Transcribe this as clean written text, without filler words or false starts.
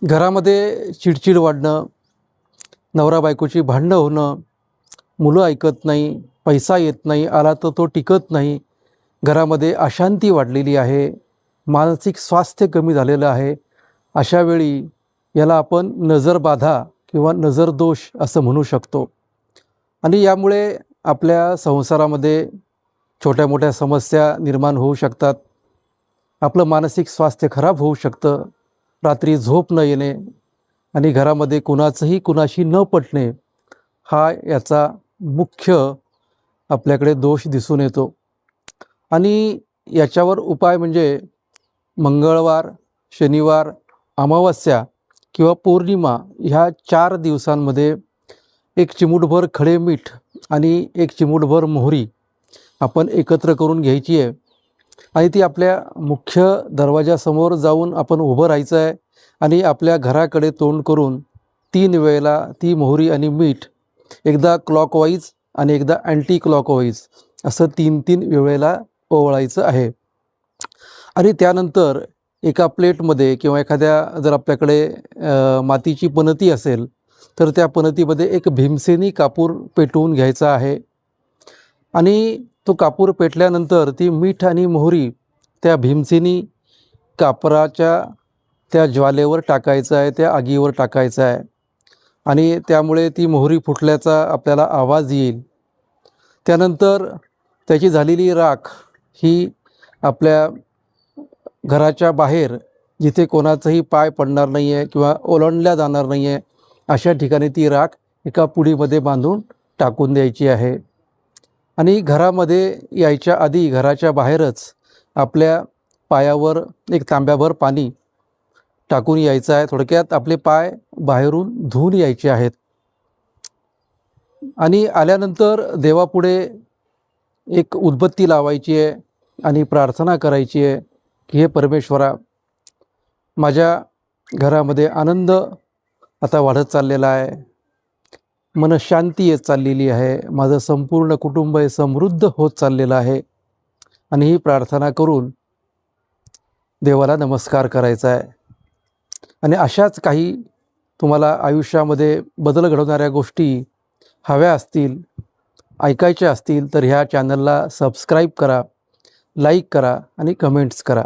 घरामध्ये चिडचिड वाढणं, नवरा बायकोची भांडणं होणं, मुलं ऐकत नाही, पैसा येत नाही, आला तर तो टिकत नाही, घरामध्ये अशांती वाढलेली आहे, मानसिक स्वास्थ्य कमी झालेलं आहे. अशा वेळी याला आपण नजरबाधा किंवा नजरदोष असं म्हणू शकतो. आणि यामुळे आपल्या संसारामध्ये छोट्या मोठ्या समस्या निर्माण होऊ शकतात. आपलं मानसिक स्वास्थ्य खराब होऊ शकतं. रात्री झोप न येणे आणि घरामध्ये कुणाचंही कुणाशी न पटणे हा याचा मुख्य आपल्याकडे दोष दिसून येतो. आणि याच्यावर उपाय म्हणजे मंगळवार, शनिवार, अमावस्या किंवा पौर्णिमा ह्या 4 दिवसांमध्ये 1 चिमूटभर खडे मीठ आणि 1 चिमूटभर मोहरी आपण एकत्र करून घ्यायची आहे आणि ती आपल्या मुख्य दरवाजासमोर जाऊन आपण उभं राहायचं आहे आणि आपल्या घराकडे तोंड करून 3 वेळेला ती मोहरी आणि मीठ एकदा क्लॉकवाईज आणि एकदा अँटी क्लॉकवाईज असं 3-3 वेळेला ओवाळायचं आहे. आणि त्यानंतर एका प्लेटमध्ये किंवा एखाद्या जर आपल्याकडे मातीची पणती असेल तर त्या पणतीमध्ये एक भीमसेनी कापूर पेटवून घ्यायचा आहे आणि तो कापूर पेटल्यानंतर ती मीठ आणि मोहरी त्या भीमसेनी कापराच्या त्या ज्वालेवर टाकायचं आहे, त्या आगीवर टाकायचं आहे आणि त्यामुळे ती मोहरी फुटल्याचा आपल्याला आवाज येईल. त्यानंतर त्याची झालेली राख ही आपल्या घराच्या बाहेर जिथे कोणाचाही पाय पडणार नाही आहे किंवा ओलांडल्या जाणार नाही आहे अशा ठिकाणी ती राख एका पुडीमध्ये बांधून टाकून द्यायची आहे. आणि घरामध्ये यायच्या आधी घराच्या बाहेरच आपल्या पायावर एक तांब्याभर पाणी टाकून यायचं आहे. थोडक्यात आपले पाय बाहेरून धुवून यायचे आहेत. आणि आल्यानंतर देवापुढे एक उदबत्ती लावायची आहे आणि प्रार्थना करायची आहे की हे परमेश्वरा, माझ्या घरामध्ये आनंद आता वाढत चाललेला आहे, मनशांती येत चाललेली आहे, माझं संपूर्ण कुटुंब हे समृद्ध होत चाललेलं आहे. आणि ही प्रार्थना करून देवाला नमस्कार करायचा आहे. आणि अशाच काही तुम्हाला आयुष्यामध्ये बदल घडवणाऱ्या गोष्टी हव्या असतील, ऐकायच्या असतील तर ह्या चॅनलला सबस्क्राईब करा, लाईक करा आणि कमेंट्स करा.